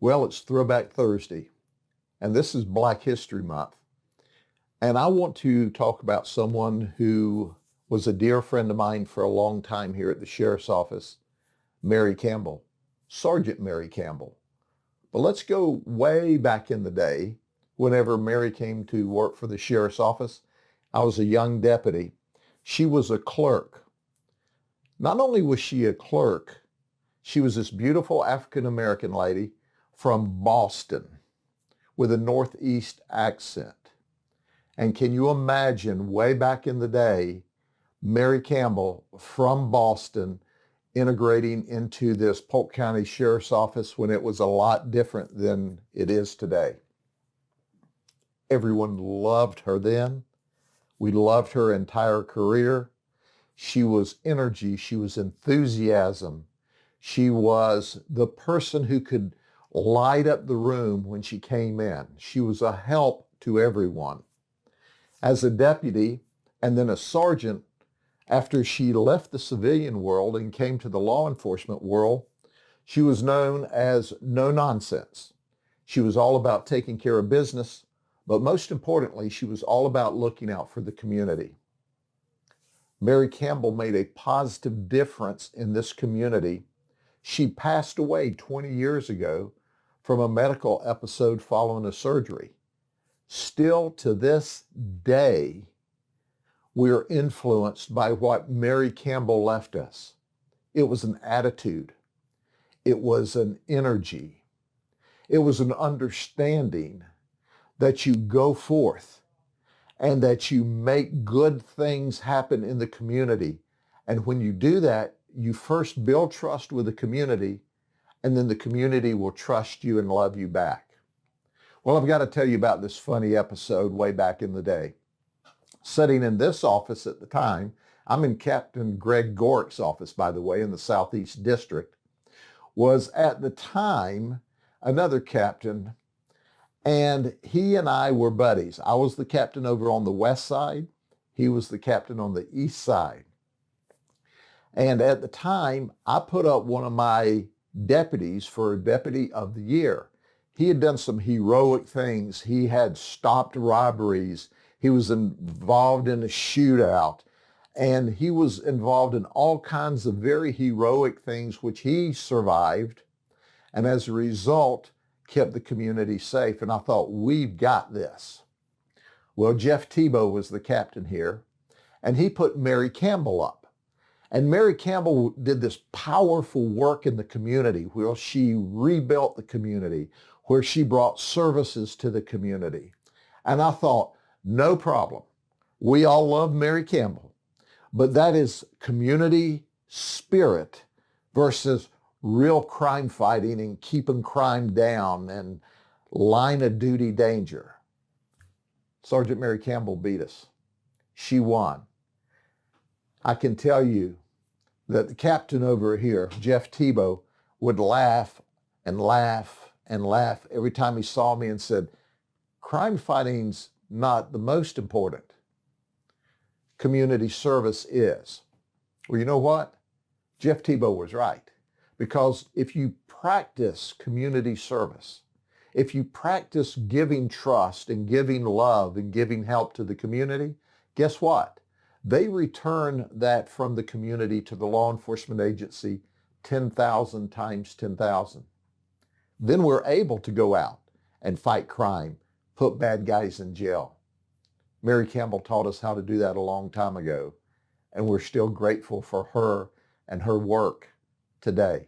Well, it's Throwback Thursday, and this is Black History Month. And I want to talk about someone who was a dear friend of mine for a long time here at the Sheriff's Office, Mary Campbell, Sergeant Mary Campbell. But let's go way back in the day, whenever Mary came to work for the Sheriff's Office. I was a young deputy. She was a clerk. Not only was she a clerk, she was this beautiful African-American lady from Boston with a Northeast accent. And can you imagine way back in the day, Mary Campbell from Boston integrating into this Polk County Sheriff's Office when it was a lot different than it is today? Everyone loved her then. We loved her entire career. She was energy. She was enthusiasm. She was the person who could light up the room when she came in. She was a help to everyone. As a deputy and then a sergeant, after she left the civilian world and came to the law enforcement world, she was known as no nonsense. She was all about taking care of business, but most importantly, she was all about looking out for the community. Mary Campbell made a positive difference in this community. She passed away 20 years ago from a medical episode following a surgery. Still to this day, we are influenced by what Mary Campbell left us. It was an attitude. It was an energy. It was an understanding that you go forth and that you make good things happen in the community. And when you do that, you first build trust with the community, and then the community will trust you and love you back. Well, I've got to tell you about this funny episode way back in the day. Sitting in this office at the time, I'm in Captain Greg Gork's office, by the way, in the Southeast District, was at the time another captain, and he and I were buddies. I was the captain over on the west side. He was the captain on the east side. And at the time, I put up one of my deputies for Deputy of the Year. He had done some heroic things. He had stopped robberies. He was involved in a shootout. And he was involved in all kinds of very heroic things, which he survived. And as a result, kept the community safe. And I thought, we've got this. Well, Jeff Tebow was the captain here, and he put Mary Campbell up. And Mary Campbell did this powerful work in the community where she rebuilt the community, where she brought services to the community. And I thought, no problem. We all love Mary Campbell, but that is community spirit versus real crime fighting and keeping crime down and line of duty danger. Sergeant Mary Campbell beat us. She won. I can tell you that the captain over here, Jeff Tebow, would laugh and laugh and laugh every time he saw me and said, crime fighting's not the most important. Community service is. Well, you know what? Jeff Tebow was right. Because if you practice community service, if you practice giving trust and giving love and giving help to the community, guess what? They return that from the community to the law enforcement agency 10,000 times 10,000. Then we're able to go out and fight crime, put bad guys in jail. Mary Campbell taught us how to do that a long time ago, and we're still grateful for her and her work today.